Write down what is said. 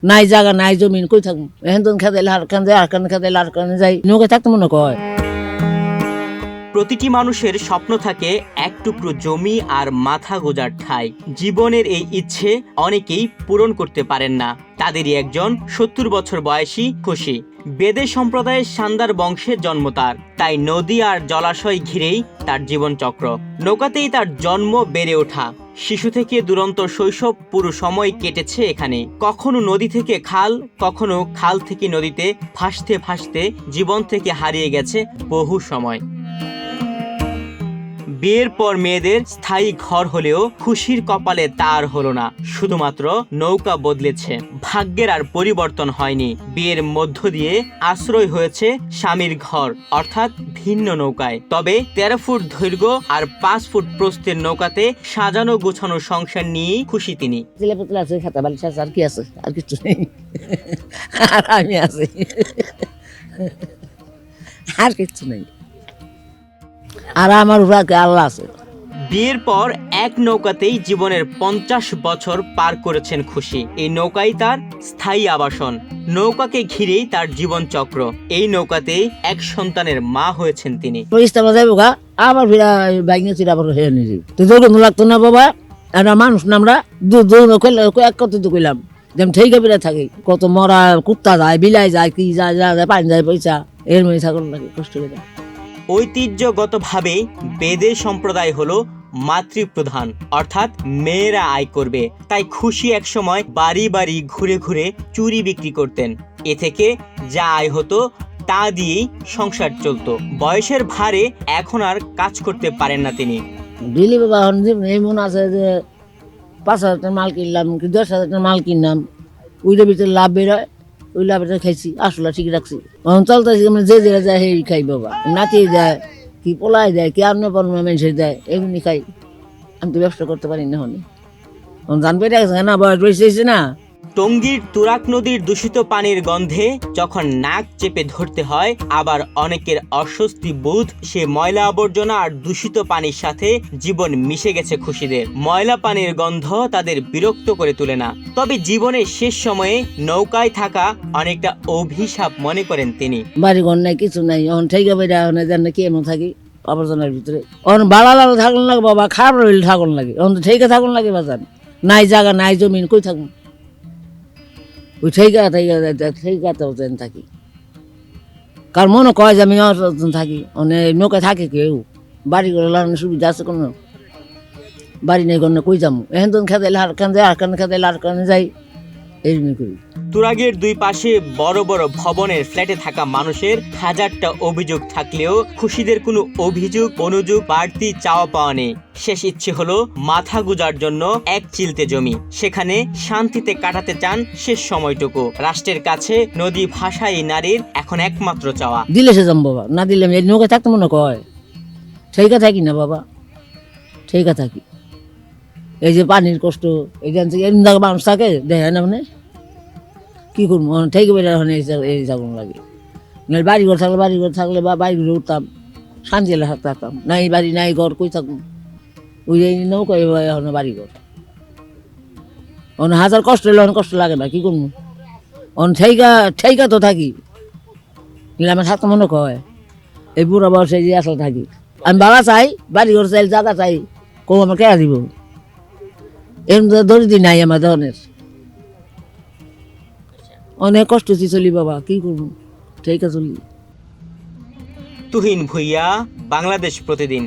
নাই জায়গা নাই জমিন কই থাকবো এখন তো খেতে আর কান যায় আর কান খেতে আর কানে যাই নৌকে থাকতে মনে কয়। প্রতিটি মানুষের স্বপ্ন থাকে এক টুকরো জমি আর মাথা গোজার ঠাঁই। জীবনের এই ইচ্ছে অনেকেই পূরণ করতে পারেন না। তাদেরই একজন ৭০ বছর বয়সী খুশি। বেদে সম্প্রদায়ের সান্দার বংশের জন্ম তার, তাই নদী আর জলাশয় ঘিরেই তার জীবনচক্র। নৌকাতেই তার জন্ম, বেড়ে ওঠা। শিশু থেকে দুরন্ত শৈশব পুরো সময় কেটেছে এখানে। কখনো নদী থেকে খাল, কখনো খাল থেকে নদীতে ভাসতে ভাসতে জীবন থেকে হারিয়ে গেছে বহু সময়। বিয়ের পর মেয়েদের স্থায়ী ঘর হলেও খুশির কপালে তার হলো না। শুধুমাত্র নৌকা বদলেছে, ভাগ্যের আর পরিবর্তন হয়নি। বিয়ের মধ্য দিয়ে আশ্রয় হয়েছে স্বামীর ঘর, অর্থাৎ ভিন্ন নৌকায়। তবে ১৩ ফুট দৈর্ঘ্য আর ৫ ফুট প্রস্থের নৌকাতে সাজানো গোছানো সংসার নিয়েই খুশি তিনি। ছেলেপুতলা আছে, খাতা বালিশ আছে, আর কি আছে? আর কিছু নেই। আর আমি আছি, আর কিছু নেই। আর আমার উড়াকে আল্লাহ আছে। বিয়ের পর এক নৌকাতেই জীবনের ৫০ বছর পার করেছেন খুশি। এই নৌকাই তার স্থায়ী আবাসন। নৌকাকে ঘিরেই তার জীবন চক্র। এই নৌকাতেই এক সন্তানের মা হয়েছেন তিনি। ইস্তামা যাইব গা আবার ফিরা বাইক নিয়ে চিরা আবার হয়ে নিয়ে যাই তো দৌড় লাগতো না বাবা। একটা মানুষ না আমরা এক কত তো কইলাম যেমন ঠিক বিরা থাকি। কত মরা কুত্তা যায়, বিলাই যায়, কি যায় যা যায়, পানি যায়, পয়সা এর মধ্যে থাকুন লাগে কষ্ট করে। ঐতিহ্যগতভাবে বেদে সম্প্রদায় হলো মাতৃপ্রধান, অর্থাৎ মেয়েরা আয় করবে। তাই খুশি একসময় বাড়ি বাড়ি ঘুরে ঘুরে চুরি বিক্রি করতেন। এ থেকে যা আয় হতো তা দিয়েই সংসার চলতো। বয়সের ভারে এখন আর কাজ করতে পারেন না তিনি। দিলি বাবা এই মনে আছে যে ৫,০০০ মাল কিনলাম কি ১০,০০০ মাল কিনলাম, ওইটার ভিতরে লাভ বেরোয়, ওই লাভটা খাইছি, আসলে ঠিক রাখছি। এখন চলতেছি মানে যে যেটা যায় সেই খাই বাবা। নাচিয়ে দেয়, কি পোলাই দেয়, কি আন্ন পণ্য মানুষের দেয়, এগুলি খাই। আমি তো ব্যবসা করতে পারি না হনি। জানবে না বয়স বেশি না। টঙ্গীর তুরাগ নদীর দূষিত পানির গন্ধে যখন নাক চেপে ধরতে হয়, আবার অনেকের অস্বস্তি বোধ। সে ময়লা আবর্জনা আর দূষিত পানির সাথে জীবন মিশে গেছে খুশিদের। ময়লা পানির গন্ধ তাদের বিরক্ত করে তোলে না। তবে জীবনের শেষ সময়ে নৌকায় থাকা অনেকটা অভিশাপ মনে করেন তিনি। বাড়ি ঘর নাই, কিছু নাই, এখন ঠেকে বেড়ে জান কি এমন থাকি আবর্জনার ভিতরে। এখন বাড়া লাল থাকুন লাগে বাবা, খারাপ রইল থাকুন লাগে, এখন তো ঠেকে থাকুন লাগে বাজার। নাই জায়গা নাই জমিন কই থাকুন, ওই ঠেকাতেও থাকি। কার মনে কয় যে আমি থাকি, অনেক নৌকায় থাকে কেউ। বাড়ি করে লাগানোর সুবিধা আছে কোনো? বাড়ি নেই কোনো, কই যাবো? এখন তো খেতে আর কান যায় আর কান খেতে আর কানে যাই, এরকমই করি। তুরাগের দুই পাশে বড় বড় ভবনের ফ্ল্যাটে থাকা মানুষের হাজারটা অভিযোগ থাকলেও খুশিদের কোনো অভিযোগ অনুযোগ বাড়তি চাওয়া পাওয়া নেই। শেষ ইচ্ছে হলো মাথা গুজার জন্য এক চিলতে জমি, সেখানে শান্তিতে কাটাতে চান শেষ সময়টুকু। রাষ্ট্রের কাছে নদী ভাষা এই নারীর এখন একমাত্র চাওয়া। দিলে সে যাম বাবা, না দিলে এই নৌকায় থাকতে মনে কয় ঠিক থাকি না বাবা, ঠিক থাকি। এই যে পানির কষ্ট, এই যে এরকম জায়গায় মানুষ থাকে দেখে না, মানে কি করবো ঠিক বেড়ে এই যাগুন লাগে। বাড়িঘর থাকলে বা বাড়িঘরে উঠতাম, শান্তি থাকতাম। নাই বাড়ি নাই ঘর, কই থাকুন? ওই যে নৌকায় এখন বাড়িঘর। হাজার কষ্ট হলে অনেক কষ্ট লাগে না, কি করবো? ঠেকা তো থাকি, আমার থাকতে মনে কয় এই বুড়া বয়সে যে আসলে থাকি। আমি বাবা চাই, বাড়িঘর চাই, জায়গা চাই, কো আমার কে দিব? এরকম দরিদ্র নাই আমার ধরনের। অনেক কষ্ট চলি বাবা, কি করবো? ঠিক আছে চলি। তুহিন ভুইয়া, বাংলাদেশ প্রতিদিন।